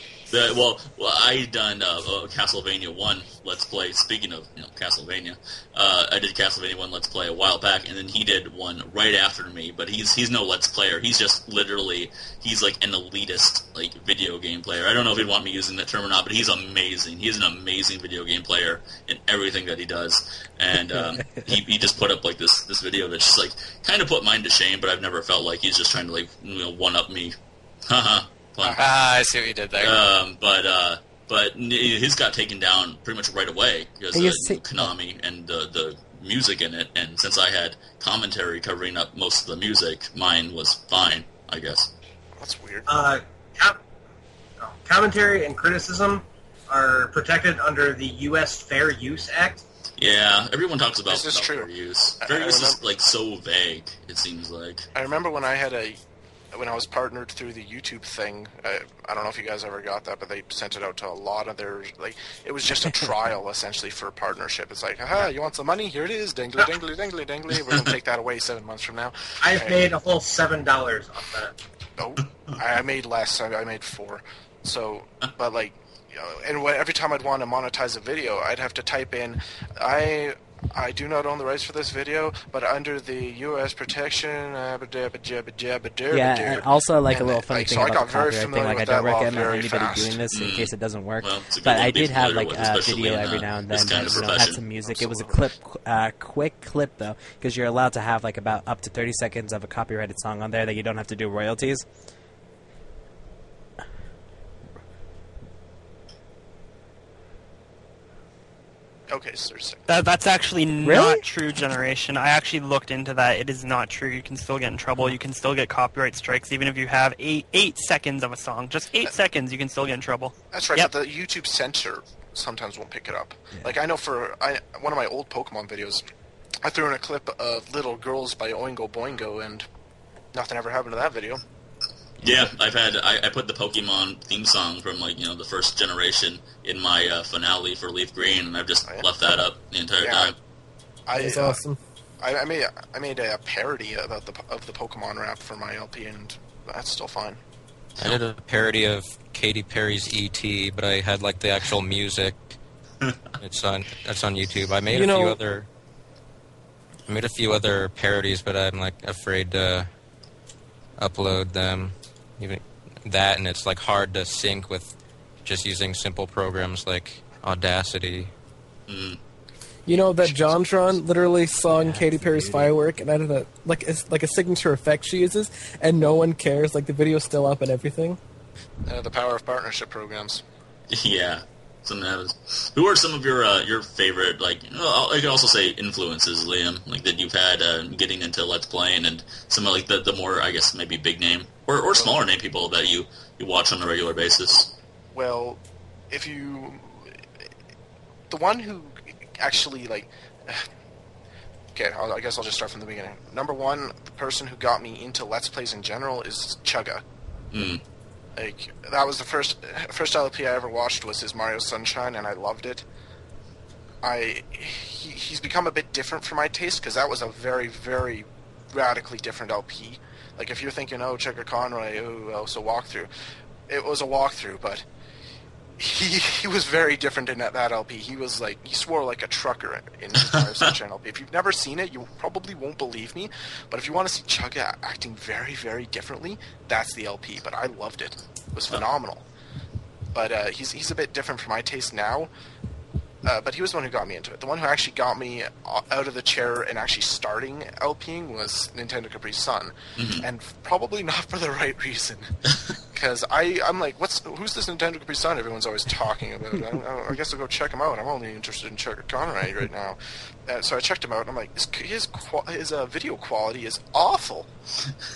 done Castlevania 1 Let's Play. Speaking of Castlevania, I did Castlevania 1 Let's Play a while back, and then he did one right after me. But he's no Let's Player. He's just literally he's like an elitist like video game player. I don't know if he'd want me using that term or not, but he's amazing. He's an amazing video game player in everything that he does. And he just put up like this video that's just like kind of put mine to shame. But I've never felt like he's just trying to like one up me. Haha. I see what you did there. But his got taken down pretty much right away because of Konami and the music in it. And since I had commentary covering up most of the music, mine was fine, I guess. That's weird. Commentary and criticism are protected under the U.S. Fair Use Act. Yeah, everyone talks about fair use. Fair use is like so vague. It seems like. I remember when I was partnered through the YouTube thing, I don't know if you guys ever got that, but they sent it out to a lot of their, like, it was just a trial, essentially, for a partnership. It's like, haha, you want some money? Here it is, dingly, dingly, dingly, dingly. We're going to take that away 7 months from now. I've made a whole $7 off that. Oh, I made less. I made 4. So, but, like, and every time I'd want to monetize a video, I'd have to type in, I do not own the rights for this video, but under the U.S. protection, yeah, and also like a little funny thing about the copyright thing, like I don't recommend anybody doing this in case it doesn't work. Well, but I did have like a video every now and then that had some music. It was a quick clip though, because you're allowed to have like about up to 30 seconds of a copyrighted song on there that you don't have to do royalties. Okay, so that's actually not true, Generation. I actually looked into that. It is not true. You can still get in trouble. You can still get copyright strikes, even if you have 8 seconds of a song. Just 8 seconds, you can still get in trouble. That's right, but the YouTube censor sometimes won't pick it up. Yeah. Like, I know for one of my old Pokemon videos, I threw in a clip of Little Girls by Oingo Boingo, and nothing ever happened to that video. Yeah, I put the Pokemon theme song from like the first generation in my finale for Leaf Green, and I've just left that up the entire time. That's awesome. I made a parody of the Pokemon rap for my LP, and that's still fine. I did a parody of Katy Perry's E.T., but I had like the actual music. That's on YouTube. I made a few other parodies, but I'm like afraid to upload them. Even that, and it's like hard to sync with just using simple programs like Audacity. You know that JonTron literally sung Katy Perry's Firework and added a signature effect she uses, and no one cares. Like the video's still up and everything. The power of partnership programs. Yeah. Who are some of your favorite, like, I could also say influences, Liam, like that you've had getting into Let's Playing, and some of like the more, I guess, maybe big name or smaller name people that you watch on a regular basis? Well, the one who actually, like, okay, I guess I'll just start from the beginning. Number one, the person who got me into Let's Plays in general is Chugga. Like, that was the first LP I ever watched was his Mario Sunshine, and I loved it. He's become a bit different for my taste, because that was a very, very radically different LP. Like, if you're thinking, oh, Chugga Conroy, oh, it's a walkthrough. It was a walkthrough, but he was very different in that LP. He was like, he swore like a trucker in his Mario Sunshine LP. If you've never seen it, you probably won't believe me. But if you want to see Chugga acting very, very differently, that's the LP. But I loved it. It was phenomenal. But he's a bit different for my taste now. But he was the one who got me into it. The one who actually got me out of the chair and actually starting LPing was Nintendo Capri Sun. And probably not for the right reason. Because I'm like, who's this Nintendo Capri Sun everyone's always talking about? I guess I'll go check him out. I'm only interested in Chuck Conrad right now. So I checked him out, and I'm like, his video quality is awful.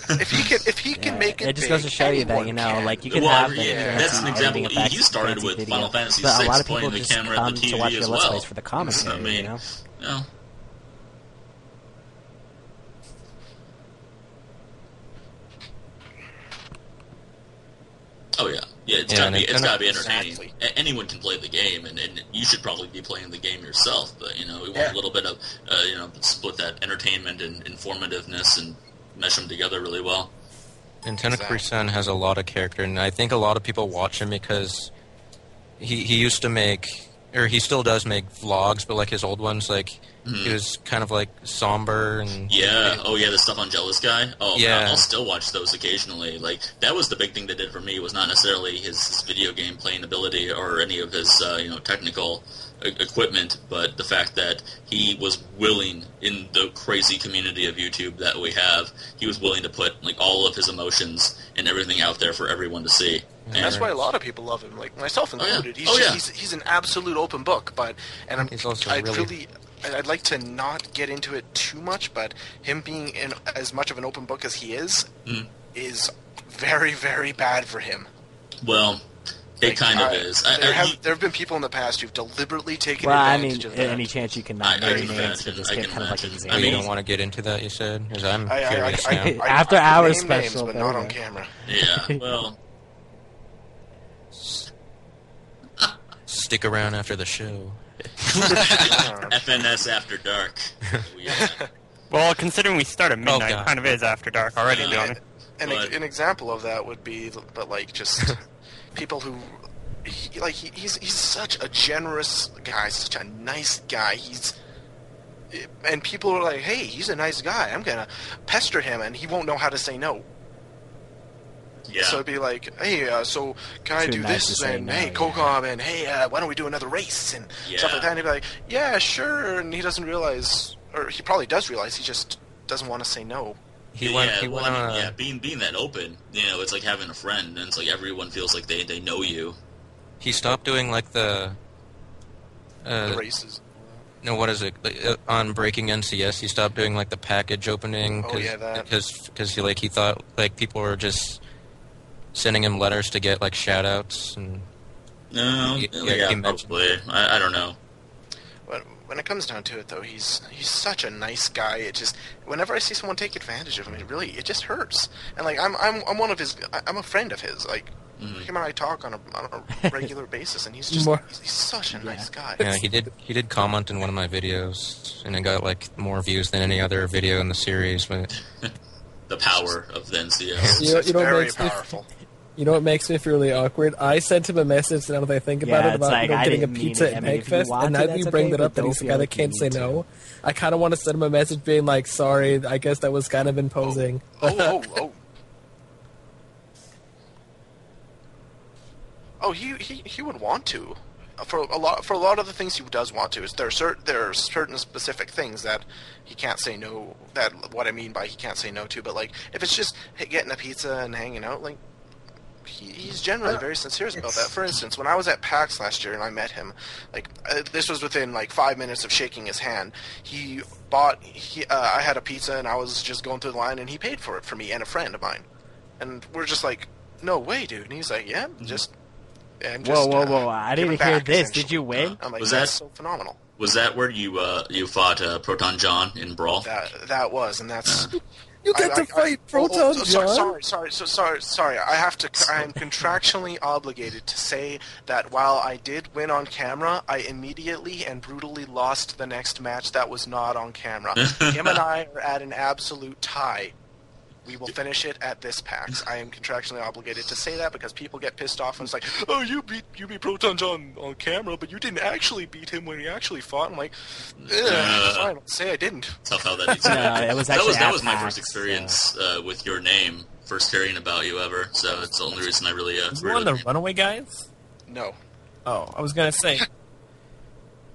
If he can make it, it just goes to show you that, you know, like you can have the that's an example. He started with video, Final Fantasy but VI a lot of playing people the just camera come at the to watch TV your as Let's well. Plays for the commentary, I mean, you know? No. Oh yeah, it's gotta be entertaining. Exactly. Anyone can play the game, and you should probably be playing the game yourself. But we want a little bit of split that entertainment and informativeness and mesh them together really well. Nintendo Capri Sun has a lot of character, and I think a lot of people watch him because he used to make, or he still does make vlogs, but like his old ones, like he was kind of like somber and the stuff on Jealous Guy. Oh yeah, I'll still watch those occasionally. Like that was the big thing that did for me, was not necessarily his video game playing ability or any of his technical equipment, but the fact that he was willing, in the crazy community of YouTube that we have, he was willing to put like all of his emotions and everything out there for everyone to see. And that's why a lot of people love him, like myself included. He's an absolute open book, I'd like to not get into it too much, but him being in as much of an open book as he is very, very bad for him. Well, it kind of is. There have been people in the past who've deliberately taken advantage of that. Any chance you can not know names, but just get kind of like an example. You don't want to get into that, you said? Because I'm curious now. After hours special. Names, but not on camera. Yeah, well... Stick around after the show. FNS After Dark. Well, considering we start at midnight, it kind of is after dark already, to be honest. An example of that would be, just people who, he's such a generous guy, such a nice guy. And people are like, hey, he's a nice guy. I'm gonna pester him, and he won't know how to say no. Yeah. So it'd be like, hey, so can I do this? And hey, Kokom, and hey, why don't we do another race? And stuff like that. And he'd be like, yeah, sure. And he doesn't realize, or he probably does realize, he just doesn't want to say no. Being that open, it's like having a friend, and it's like everyone feels like they know you. He stopped doing like the races. No, what is it? On Breaking NCS, he stopped doing like the package opening because he thought like people were just sending him letters to get like shout outs and probably. I don't know. But when it comes down to it, though, he's such a nice guy. It just, whenever I see someone take advantage of him, it just hurts. And like I'm one of his. I'm a friend of his. Like him and I talk on a regular basis, and he's just he's such a nice guy. Yeah, he did comment in one of my videos, and it got like more views than any other video in the series. But the power of the NCS. It's very powerful. You know what makes me feel really awkward? I sent him a message, now that I think about it, about getting a pizza at Magfest, and now that you bring that up, that he's the guy that can't say no, I kind of want to send him a message being like, sorry, I guess that was kind of imposing. He would want to. For a lot of the things he does want to, is there are certain specific things that he can't say no. That what I mean by he can't say no to. But like if it's just getting a pizza and hanging out, like he's generally very sincere about that. For instance, when I was at PAX last year and I met him, this was within like 5 minutes of shaking his hand. I had a pizza and I was just going through the line and he paid for it for me and a friend of mine, and we're just like, no way, dude. And he's like, yeah, just. Whoa! I didn't hear this. Did you win? I'm like, that's so phenomenal. Was that where you fought Proton John in Brawl? That was, and that's. You get to fight Proton John. Sorry. I am contractually obligated to say that while I did win on camera, I immediately and brutally lost the next match that was not on camera. Him and I are at an absolute tie. We will finish it at this PAX. I am contractually obligated to say that because people get pissed off and it's like, oh, you beat Proton John on camera, but you didn't actually beat him when he actually fought. I'm like, fine, I'll say I didn't. Tough how that needs to it was that was my first experience with your name, first hearing about you ever. So it's the only reason I really. Was you one of the Runaway guys? No. Oh, I was gonna say.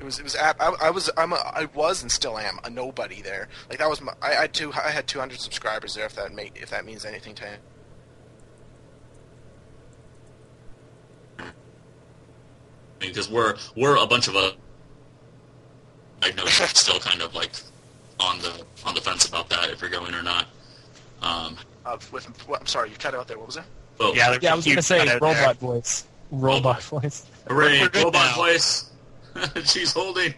I was and still am a nobody there. Like that was I had 200 subscribers there. If that means anything to him. because we're a bunch of I know you're still kind of like on the fence about that if you're going or not. I'm sorry, you cut out there. What was that? Oh. Yeah, I was going to say robot voice. Robot voice. Hooray, We're good robot now. voice. She's holding.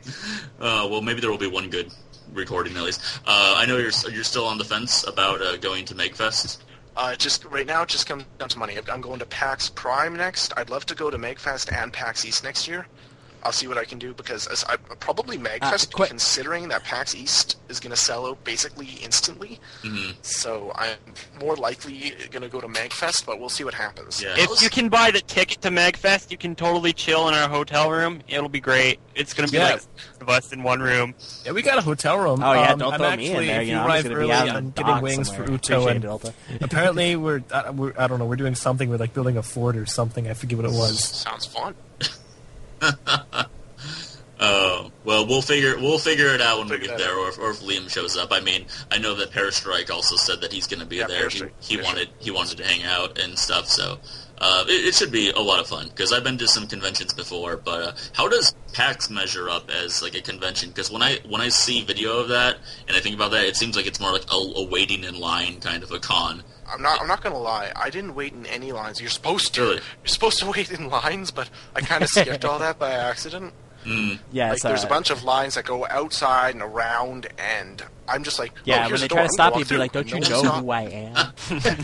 Well, maybe there will be one good recording at least. I know you're still on the fence about going to MakeFest. Just right now, just come down to money. I'm going to PAX Prime next. I'd love to go to MakeFest and PAX East next year. I'll see what I can do because probably MakeFest, considering that PAX East is going to sell out basically instantly. Mm-hmm. So I'm more likely going to go to MakeFest, but we'll see what happens. Yeah. If you can buy the ticket to MagFest, you can totally chill in our hotel room. It'll be great. It's going to be like 6 of us in one room. Yeah, we got a hotel room. Oh yeah, don't I'm throw me in there. If You you know, arrive I'm early, I'm getting wings for Uto, and apparently we're I don't know. We're doing something with like building a fort or something. I forget what it was. Sounds fun. Oh, well, we'll figure it out when we get there, or if Liam shows up. I mean, I know that Pearstrike also said that he's going to be there. He wanted to hang out and stuff, so it should be a lot of fun. Because I've been to some conventions before, but how does PAX measure up as like a convention? Because when I see video of that and I think about that, it seems like it's more like a waiting in line kind of a con. I'm not gonna lie. I didn't wait in any lines. You're supposed to. Really? You're supposed to wait in lines, but I kind of skipped all that by accident. Yeah, like, there's a bunch of lines that go outside and around, and I'm just like, yeah, oh, when they door, try to stop you, walk be like, don't you know who I am?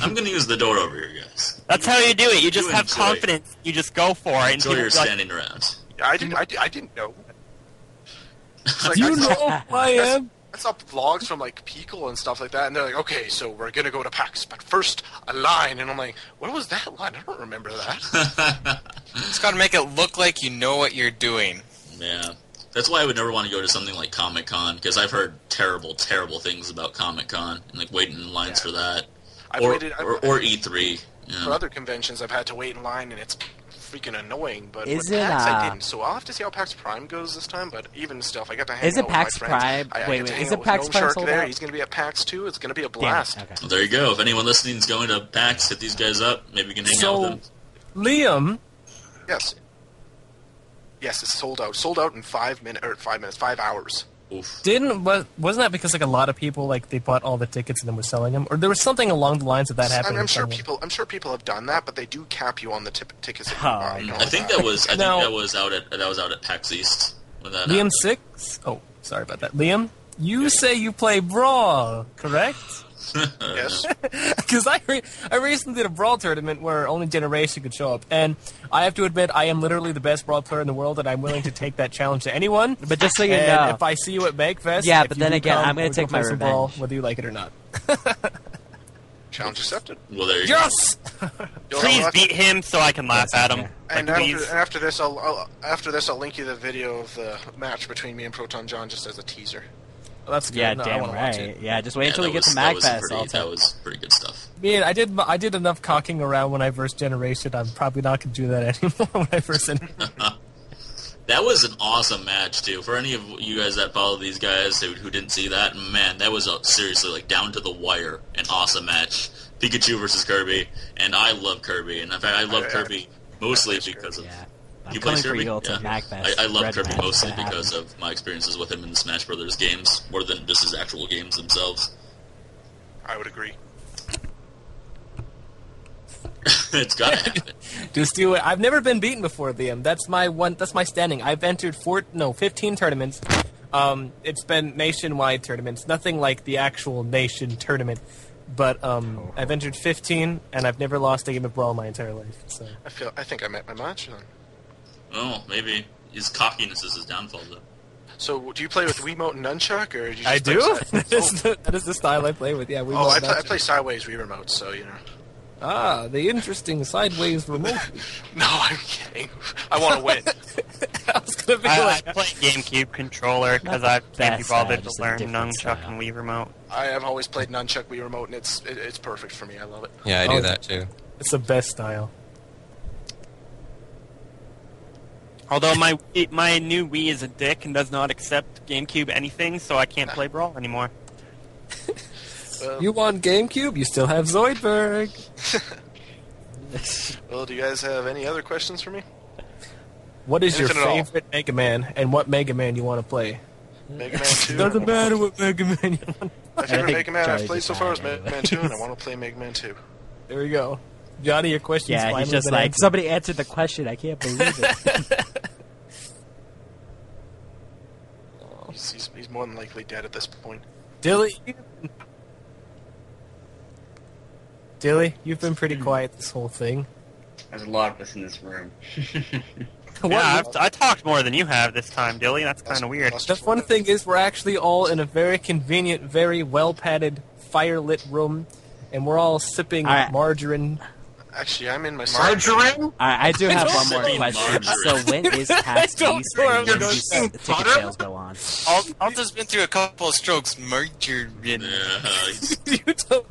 I'm going to use the door over here, guys. That's how you do it. You just have enjoy. confidence. You just go for it. Enjoy your standing around. I didn't know. It's like, You know who I am? I saw vlogs from like Pickle and stuff like that, and they're like, okay, so we're gonna go to PAX, but first a line, and I'm like, what was that line? I don't remember that. Just gotta make it look like you know what you're doing. Yeah. That's why I would never want to go to something like Comic-Con, because I've heard terrible, terrible things about Comic-Con, and like waiting in lines for that. Or E3. Yeah. For other conventions, I've had to wait in line, and it's freaking annoying, but Is with it, PAX I didn't, so I'll have to see how PAX Prime goes this time, but even stuff, I got to hang Is out it PAX with my friends. Prime? I Wait, get to hang is out it with PAX Gnome Prime Shark sold there. out? He's going to be at PAX too. It's going to be a Damn it. blast. Okay. Well, there you go. If anyone listening is going to PAX, hit these guys up. Maybe we can hang out with them. Liam, Yes, it's sold out. Sold out in 5 hours. Oof. wasn't that because like a lot of people like they bought all the tickets and then were selling them, or there was something along the lines of that happening? I'm sure people have done that, but they do cap you on the tickets. That you buy. I think that was out at PAX East. When that LiamSixx. Oh, sorry about that. Liam, you say you play Brawl, correct? Yes. Because I recently did a Brawl tournament where only Generation could show up, and I have to admit I am literally the best Brawl player in the world, and I'm willing to take that challenge to anyone. But just so you and know, if I see you at MakeFest, yeah, if but you then do again, come, I'm going we'll to take play my some revenge. Brawl, whether you like it or not. Challenge accepted. Well, there you Yes. Please beat him so I can laugh at him. And Like, after this, I'll link you the video of the match between me and Proton John just as a teaser. Well, that's good. yeah, No, I damn wanna watch right. it. Yeah, just wait until we get to that was MagFest. that was pretty good stuff. Man, I did enough cocking around when I first Generation. I'm probably not going to do that anymore when I first enter. That was an awesome match too. For any of you guys that follow these guys who didn't see that, man, that was seriously like down to the wire, an awesome match. Pikachu versus Kirby, and I love Kirby, and in fact, I love Kirby mostly because of. Yeah. You play Kirby? To Yeah. MagFest. I love Red Kirby match mostly to have. because of my experiences with him in the Smash Brothers games, more than just his actual games themselves. I would agree. It's gotta happen. Just do it. I've never been beaten before, Liam. That's my standing. I've entered 15 tournaments. It's been nationwide tournaments, nothing like the actual nation tournament. But I've entered 15, and I've never lost a game of Brawl my entire life. So I think I met my match then. Oh, maybe his cockiness is his downfall, though. So, do you play with Wiimote and Nunchuck, or do you just I play do. side- That is the style I play with. Yeah, we. I play sideways Wii remotes, so you know. Ah, the interesting sideways remote. No, I'm kidding. I want to win. I was gonna be I like, play GameCube controller because I can't be That's bothered to just a learn different Nunchuck style. and Wii Remote. I have always played Nunchuck Wii remote, and it's perfect for me. I love it. Yeah, I do that too. it's the best style. Although my new Wii is a dick and does not accept GameCube anything, so I can't play Brawl anymore. Well, You want GameCube? You still have Zoidberg. well, do you guys have any other questions for me? What is your Anything at all. favorite Mega Man, and what Mega Man you want to play? Mega Man 2. Doesn't matter what Mega Man you want. My favorite think Mega Man I've Charlie's played just so far is mad Mega Man 2, and I want to play Mega Man 2. There we go. Johnny, your question's Yeah, finally he's just been like, answered. somebody answered the question. I can't believe it. He's more than likely dead at this point. Dilly, you've been pretty quiet this whole thing. There's a lot of us in this room. Yeah, I talked more than you have this time, Dilly. That's kind of weird. The fun thing is we're actually all in a very convenient, very well-padded, fire-lit room, and we're all sipping margarine. Actually, I'm in my Margarine? I do have one more Sipping question. margarine. So when is PAX don't East know where and I'm when going. do ticket Butter? sales go on? Alta's been through a couple of strokes. Margarine. You don't-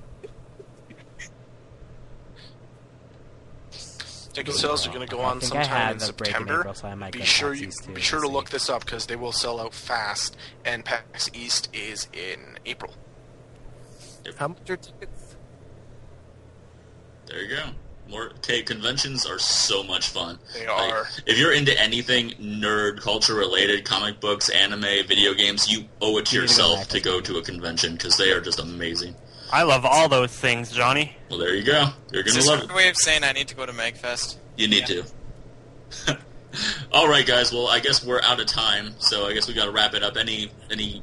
Ticket sales are going to go on I think I sometime in have a break in September. April, so I might Be go sure PAX you East too, be sure to see. look this up because they will sell out fast. And PAX East is in April. How much are tickets? There you go. Conventions are so much fun. They Like, are. if you're into anything nerd culture related, comic books, anime, video games, you owe it to You need to go yourself back to go to a convention because they are just amazing. I love all those things, Johnny. Well, there you go. You're Is gonna this love a it. way of saying I need to go to MagFest? You need to. All right, guys. Well, I guess we're out of time, so I guess we got to wrap it up. Any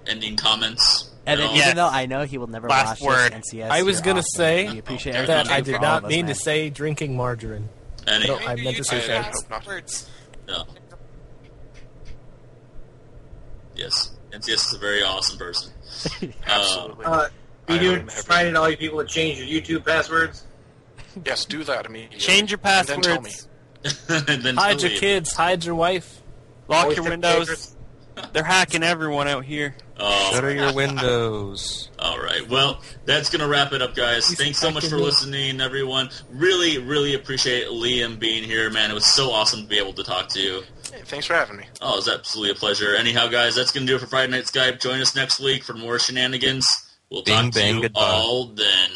ending comments? And then, at all? Yeah. even though I know he will never Last watch word. this NCS, I was you're gonna awesome. say We appreciate that everything That I you do did for all not of us, mean to man. say drinking margarine. Any? No, I meant to say Use I that. hope not. words. No. Yes. NCS is a very awesome person. Absolutely. B-Dude, reminded all you people to change your YouTube passwords. Yes, do that immediately. Change your And then tell me. passwords. And then Hide tell your me. kids. Hide your wife. Lock Always your check windows. papers. They're hacking everyone out here. Oh, Shutter your windows. all right. Well, that's going to wrap it up, guys. He's Thanks so much for hacking me. listening, everyone. Really, really appreciate Liam being here, man. It was so awesome to be able to talk to you. Hey, thanks for having me. Oh, it was absolutely a pleasure. Anyhow, guys, that's going to do it for Friday Night Skype. Join us next week for more shenanigans. We'll Bing, talk to bang, you goodbye. all then.